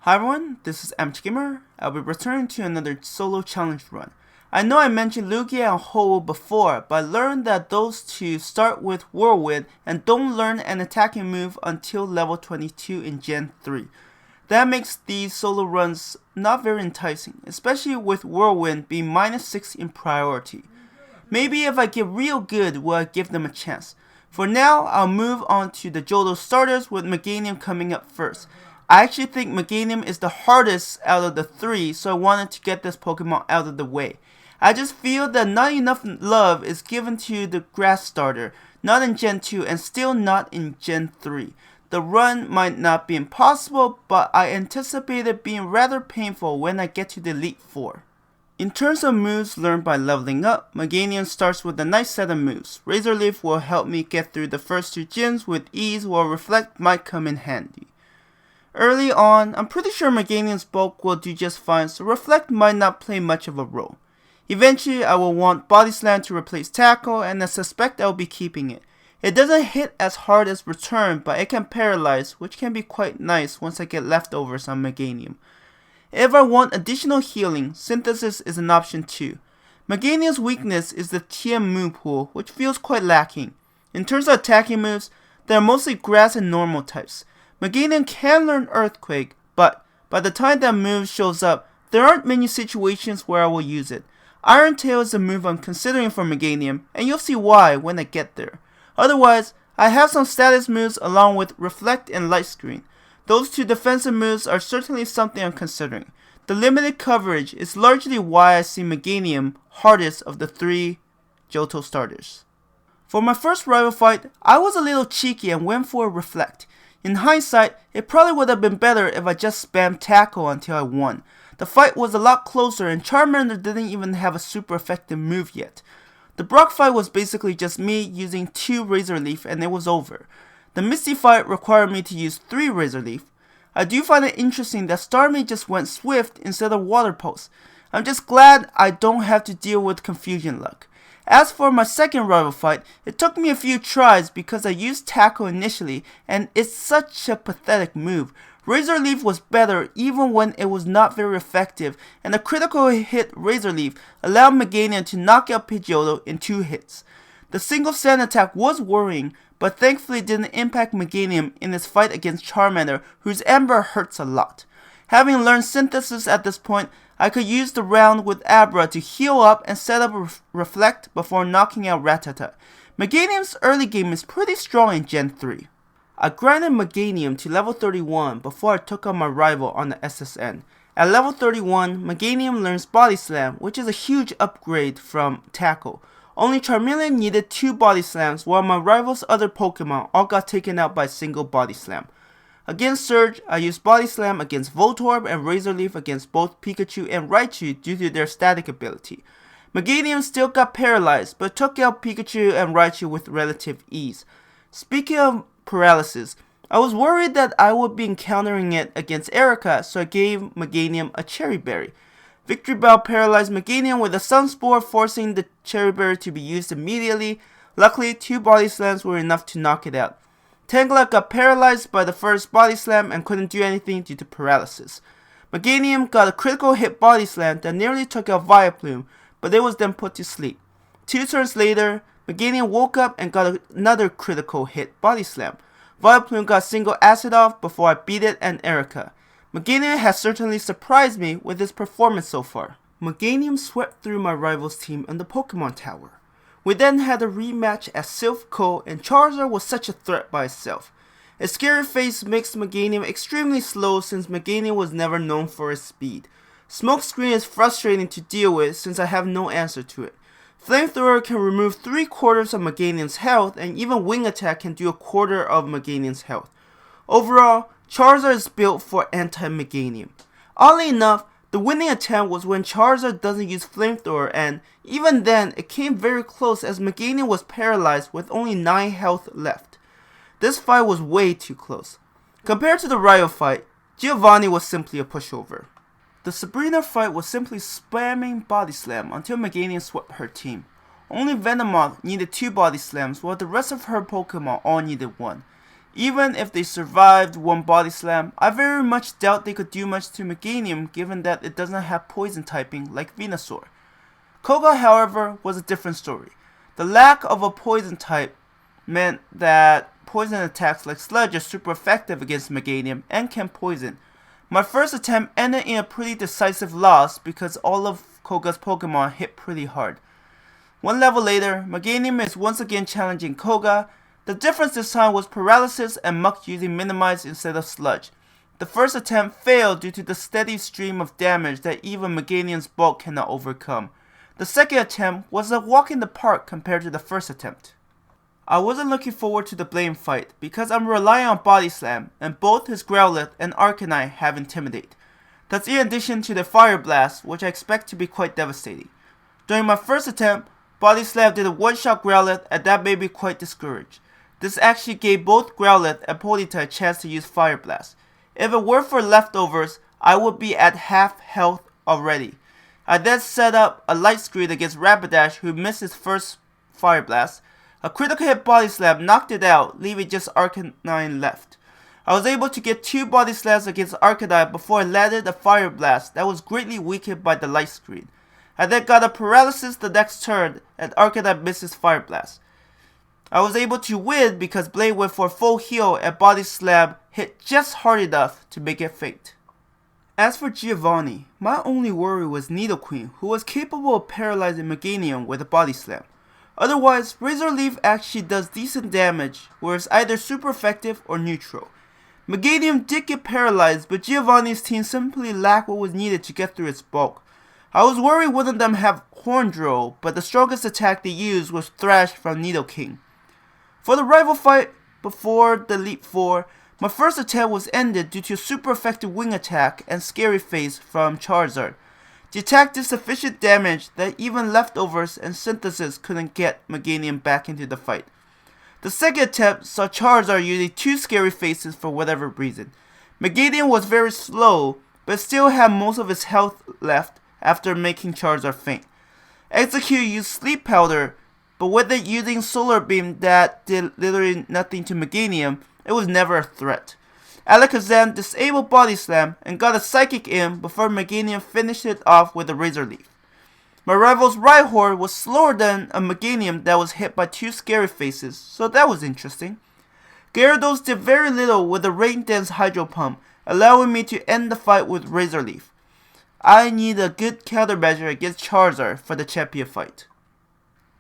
Hi everyone, this is Gamer. I'll be returning to another solo challenge run. I know I mentioned Lugia and Ho before, but I learned that those two start with Whirlwind and don't learn an attacking move until level 22 in Gen 3. That makes these solo runs not very enticing, especially with Whirlwind being -6 in priority. Maybe if I get real good will I give them a chance. For now, I'll move on to the Joldo Starters with Meganium coming up first. I actually think Meganium is the hardest out of the three, so I wanted to get this Pokemon out of the way. I just feel that not enough love is given to the Grass Starter, not in Gen 2 and still not in Gen 3. The run might not be impossible, but I anticipate it being rather painful when I get to the Elite 4. In terms of moves learned by leveling up, Meganium starts with a nice set of moves. Razor Leaf will help me get through the first two gyms with ease, while Reflect might come in handy. Early on, I'm pretty sure Meganium's bulk will do just fine, so Reflect might not play much of a role. Eventually, I will want Body Slam to replace Tackle, and I suspect I will be keeping it. It doesn't hit as hard as Return, but it can paralyze, which can be quite nice once I get leftovers on Meganium. If I want additional healing, Synthesis is an option too. Meganium's weakness is the TM move pool, which feels quite lacking. In terms of attacking moves, they are mostly grass and normal types. Meganium can learn Earthquake, but by the time that move shows up, there aren't many situations where I will use it. Iron Tail is a move I'm considering for Meganium, and you'll see why when I get there. Otherwise, I have some status moves along with Reflect and Light Screen. Those two defensive moves are certainly something I'm considering. The limited coverage is largely why I see Meganium hardest of the three Joldo Starters. For my first rival fight, I was a little cheeky and went for a Reflect. In hindsight, it probably would have been better if I just spammed Tackle until I won. The fight was a lot closer and Charmander didn't even have a super effective move yet. The Brock fight was basically just me using 2 Razor Leaf and it was over. The Misty fight required me to use 3 Razor Leaf. I do find it interesting that Starmie just went Swift instead of Water Pulse. I'm just glad I don't have to deal with Confusion luck. As for my second rival fight, it took me a few tries because I used Tackle initially and it's such a pathetic move. Razor Leaf was better even when it was not very effective, and a critical hit Razor Leaf allowed Meganium to knock out Pidgeot in 2 hits. The single sand attack was worrying, but thankfully didn't impact Meganium in his fight against Charmander, whose Ember hurts a lot. Having learned Synthesis at this point, I could use the round with Abra to heal up and set up Reflect before knocking out Rattata. Meganium's early game is pretty strong in Gen 3. I grinded Meganium to level 31 before I took on my rival on the SSN. At level 31, Meganium learns Body Slam, which is a huge upgrade from Tackle. Only Charmeleon needed 2 Body Slams, while my rival's other Pokemon all got taken out by a single Body Slam. Against Surge, I used Body Slam against Voltorb and Razor Leaf against both Pikachu and Raichu due to their static ability. Meganium still got paralyzed, but took out Pikachu and Raichu with relative ease. Speaking of paralysis, I was worried that I would be encountering it against Erica, so I gave Meganium a Cherry Berry. Victory Bell paralyzed Meganium with a Sunspore, forcing the Cherry Berry to be used immediately. Luckily, 2 Body Slams were enough to knock it out. Tangela got paralyzed by the first Body Slam and couldn't do anything due to paralysis. Meganium got a critical hit Body Slam that nearly took out Vileplume, but it was then put to sleep. 2 turns later, Meganium woke up and got another critical hit Body Slam. Vileplume got single acid off before I beat it and Erica. Meganium has certainly surprised me with his performance so far. Meganium swept through my rival's team in the Pokemon Tower. We then had a rematch at Silph Co, and Charizard was such a threat by itself. Its scary face makes Meganium extremely slow since Meganium was never known for its speed. Smokescreen is frustrating to deal with since I have no answer to it. Flamethrower can remove 3/4 of Meganium's health, and even Wing Attack can do 1/4 of Meganium's health. Overall, Charizard is built for anti-Meganium. Oddly enough, the winning attempt was when Charizard doesn't use Flamethrower, and even then, it came very close as Meganium was paralyzed with only 9 health left. This fight was way too close. Compared to the rival fight, Giovanni was simply a pushover. The Sabrina fight was simply spamming Body Slam until Meganium swept her team. Only Venomoth needed 2 Body Slams, while the rest of her Pokemon all needed 1. Even if they survived one Body Slam, I very much doubt they could do much to Meganium given that it doesn't have poison typing like Venusaur. Koga, however, was a different story. The lack of a poison type meant that poison attacks like Sludge are super effective against Meganium and can poison. My first attempt ended in a pretty decisive loss because all of Koga's Pokemon hit pretty hard. One level later, Meganium is once again challenging Koga. The difference this time was Paralysis and Muck using Minimize instead of Sludge. The first attempt failed due to the steady stream of damage that even Meganium's bulk cannot overcome. The second attempt was a walk in the park compared to the first attempt. I wasn't looking forward to the Blame fight because I'm relying on Body Slam and both his Growlithe and Arcanine have Intimidate. That's in addition to the Fire Blast, which I expect to be quite devastating. During my first attempt, Body Slam did a one-shot Growlithe and that made me quite discouraged. This actually gave both Growlithe and Ponyta a chance to use Fire Blast. If it were for leftovers, I would be at half health already. I then set up a Light Screen against Rapidash who missed his first Fire Blast. A critical hit Body Slam knocked it out, leaving just Arcanine left. I was able to get 2 Body Slams against Arcanine before I landed a Fire Blast that was greatly weakened by the Light Screen. I then got a Paralysis the next turn and Arcanine missed his Fire Blast. I was able to win because Blade went for a full heal and Body Slam hit just hard enough to make it faint. As for Giovanni, my only worry was Nidoqueen, who was capable of paralyzing Meganium with a Body Slam. Otherwise, Razor Leaf actually does decent damage, where it's either super effective or neutral. Meganium did get paralyzed, but Giovanni's team simply lacked what was needed to get through its bulk. I was worried one of them have Horn Drill, but the strongest attack they used was Thrash from Nidoking. For the rival fight, before the Elite Four, my first attempt was ended due to a super effective wing attack and Scary Face from Charizard. The attack did sufficient damage that even leftovers and Synthesis couldn't get Meganium back into the fight. The second attempt saw Charizard using 2 Scary Faces for whatever reason. Meganium was very slow, but still had most of its health left after making Charizard faint. Execute used Sleep Powder, but with it using Solar Beam that did literally nothing to Meganium, it was never a threat. Alakazam disabled Body Slam and got a Psychic in before Meganium finished it off with a Razor Leaf. My rival's Rhyhorn was slower than a Meganium that was hit by 2 Scary Faces, so that was interesting. Gyarados did very little with a Rain Dance Hydro Pump, allowing me to end the fight with Razor Leaf. I need a good countermeasure against Charizard for the champion fight.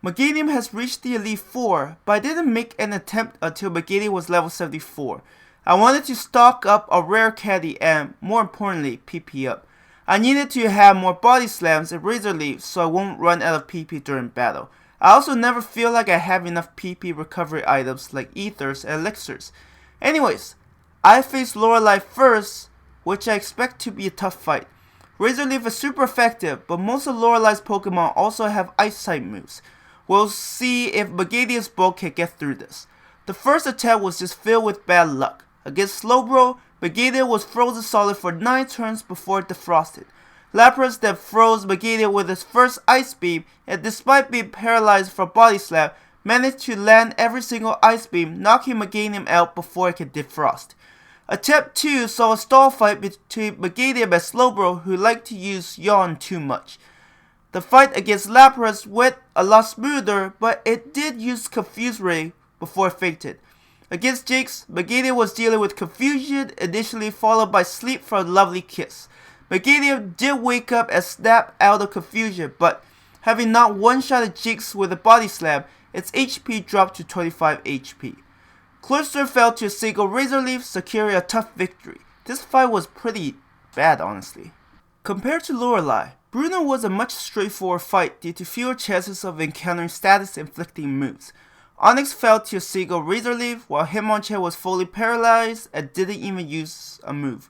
Meganium has reached the Elite Four, but I didn't make an attempt until Meganium was level 74. I wanted to stock up a rare candy and, more importantly, PP up. I needed to have more Body Slams and Razor Leaves so I won't run out of PP during battle. I also never feel like I have enough PP recovery items like Ethers and Elixirs. Anyways, I face Lorelei first, which I expect to be a tough fight. Razor Leaf is super effective, but most of Lorelei's Pokemon also have Ice type moves. We'll see if Meganium's bulk can get through this. The first attempt was just filled with bad luck. Against Slowbro, Meganium was frozen solid for 9 turns before it defrosted. Lapras then froze Meganium with his first Ice Beam, and despite being paralyzed from Body Slam, managed to land every single Ice Beam, knocking Meganium out before it could defrost. Attempt 2 saw a stall fight between Meganium and Slowbro, who liked to use Yawn too much. The fight against Lapras went a lot smoother, but it did use Confuse Ray before it fainted. Against Jake's, Meganium was dealing with confusion, initially followed by sleep from Lovely Kiss. Meganium did wake up and snap out of confusion, but having not one-shotted Jinx with a Body Slam, its HP dropped to 25 HP. Cloyster fell to a single Razor Leaf, securing a tough victory. This fight was pretty bad, honestly. Compared to Lorelei, Bruno was a much straightforward fight due to fewer chances of encountering status-inflicting moves. Onix fell to a single Razor Leaf, while Hitmonchan was fully paralyzed and didn't even use a move.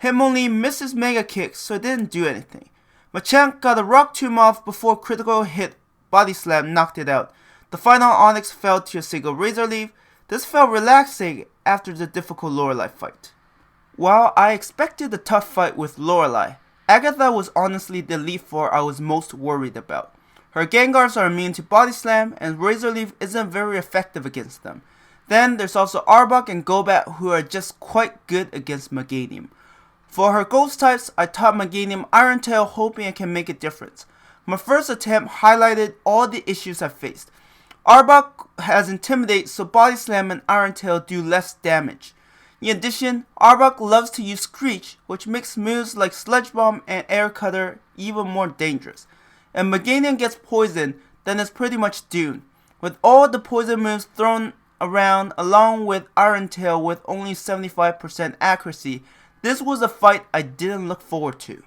Hitmonlee missed his Mega Kick, so it didn't do anything. Machamp got a Rock Tomb off before critical hit Body Slam knocked it out. The final Onix fell to a single Razor Leaf. This felt relaxing after the difficult Lorelei fight. While I expected a tough fight with Lorelei, Agatha was honestly the Elite Four I was most worried about. Her Gengars are immune to Body Slam, and Razor Leaf isn't very effective against them. Then there's also Arbok and Golbat, who are just quite good against Meganium. For her ghost types, I taught Meganium Iron Tail, hoping it can make a difference. My first attempt highlighted all the issues I faced. Arbok has Intimidate, so Body Slam and Iron Tail do less damage. In addition, Arbok loves to use Screech, which makes moves like Sludge Bomb and Air Cutter even more dangerous. If Meganium gets poisoned, then it's pretty much doomed. With all the poison moves thrown around along with Iron Tail with only 75% accuracy, this was a fight I didn't look forward to.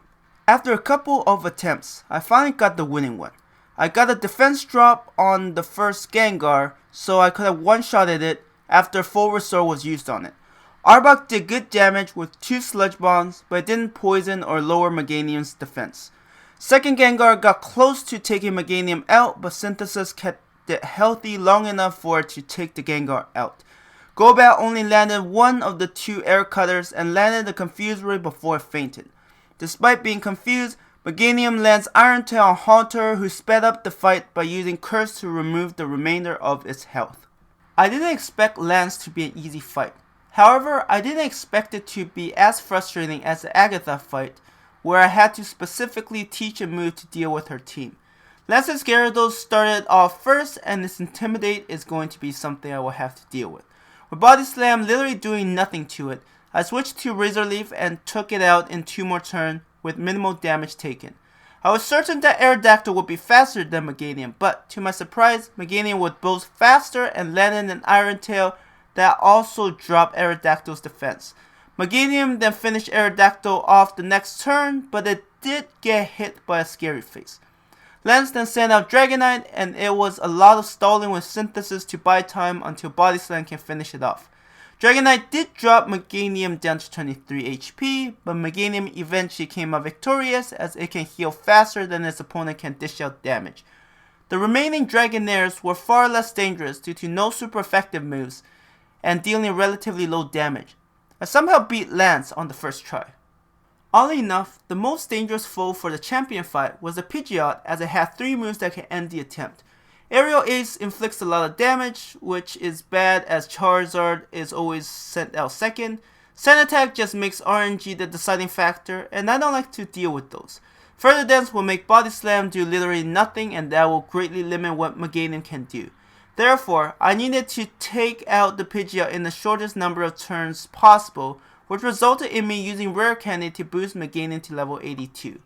After a couple of attempts, I finally got the winning one. I got a defense drop on the first Gengar, so I could have one-shotted it after full restore was used on it. Arbok did good damage with 2 Sludge Bombs, but it didn't poison or lower Meganium's defense. Second Gengar got close to taking Meganium out, but Synthesis kept it healthy long enough for it to take the Gengar out. Golbat only landed one of the 2 Air Cutters and landed the Confuse Ray before it fainted. Despite being confused, Meganium lands Iron Tail on Haunter, who sped up the fight by using Curse to remove the remainder of its health. I didn't expect Lance to be an easy fight. However, I didn't expect it to be as frustrating as the Agatha fight, where I had to specifically teach a move to deal with her team. Lance's Gyarados started off first, and its Intimidate is going to be something I will have to deal with. With Body Slam literally doing nothing to it, I switched to Razor Leaf and took it out in 2 more turns with minimal damage taken. I was certain that Aerodactyl would be faster than Meganium, but to my surprise, Meganium was both faster and landed an Iron Tail that also dropped Aerodactyl's defense. Meganium then finished Aerodactyl off the next turn, but it did get hit by a Scary Face. Lance then sent out Dragonite, and it was a lot of stalling with Synthesis to buy time until Body Slam can finish it off. Dragonite did drop Meganium down to 23 HP, but Meganium eventually came out victorious as it can heal faster than its opponent can dish out damage. The remaining Dragonairs were far less dangerous due to no super effective moves and dealing relatively low damage. I somehow beat Lance on the first try. Oddly enough, the most dangerous foe for the champion fight was the Pidgeot, as it had 3 moves that can end the attempt. Aerial Ace inflicts a lot of damage, which is bad as Charizard is always sent out second. Sand Attack just makes RNG the deciding factor, and I don't like to deal with those. Further Dance will make Body Slam do literally nothing, and that will greatly limit what Meganium can do. Therefore, I needed to take out the Pidgeot in the shortest number of turns possible, which resulted in me using Rare Candy to boost Meganium to level 82.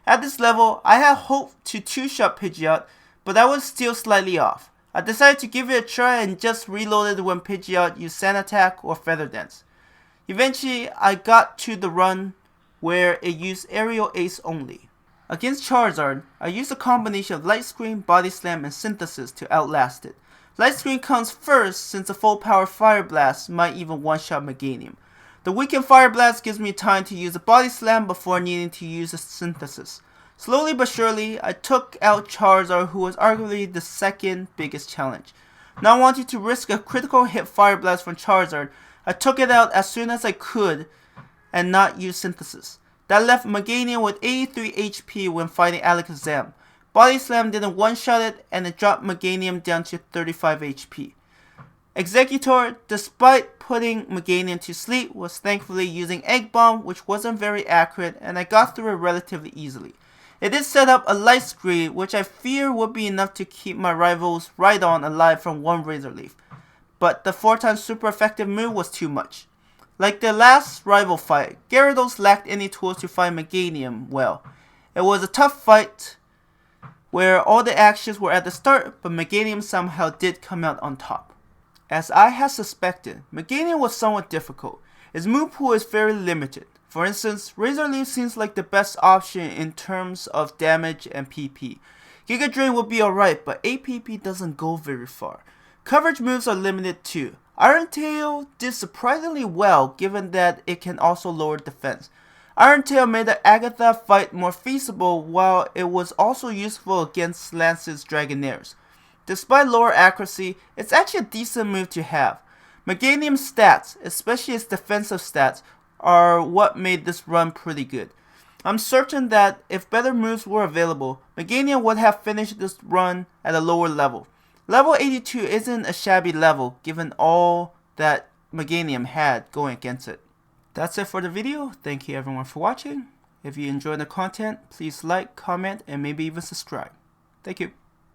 At this level, I had hoped to 2-shot Pidgeot, but I was still slightly off. I decided to give it a try and just reloaded when Pidgeot used Sand Attack or Feather Dance. Eventually, I got to the run where it used Aerial Ace only. Against Charizard, I used a combination of Light Screen, Body Slam, and Synthesis to outlast it. Light Screen comes first since a full power Fire Blast might even one-shot Meganium. The weakened Fire Blast gives me time to use a Body Slam before needing to use a Synthesis. Slowly but surely, I took out Charizard, who was arguably the second biggest challenge. Not wanting to risk a critical hit Fire Blast from Charizard, I took it out as soon as I could and not use Synthesis. That left Meganium with 83 HP when fighting Alakazam. Body Slam didn't one-shot it, and it dropped Meganium down to 35 HP. Executor, despite putting Meganium to sleep, was thankfully using Egg Bomb, which wasn't very accurate, and I got through it relatively easily. It did set up a Light Screen, which I fear would be enough to keep my rivals Rhydon alive from one Razor Leaf, but the 4x super effective move was too much. Like the last rival fight, Gyarados lacked any tools to fight Meganium well. It was a tough fight where all the actions were at the start, but Meganium somehow did come out on top. As I had suspected, Meganium was somewhat difficult. Its move pool is very limited. For instance, Razor Leaf seems like the best option in terms of damage and PP. Giga Drain would be alright, but APP doesn't go very far. Coverage moves are limited too. Iron Tail did surprisingly well given that it can also lower defense. Iron Tail made the Agatha fight more feasible while it was also useful against Lance's Dragonairs. Despite lower accuracy, it's actually a decent move to have. Meganium's stats, especially its defensive stats, are what made this run pretty good. I'm certain that if better moves were available, Meganium would have finished this run at a lower level. Level 82 isn't a shabby level given all that Meganium had going against it. That's it for the video. Thank you everyone for watching. If you enjoyed the content, please like, comment, and maybe even subscribe. Thank you.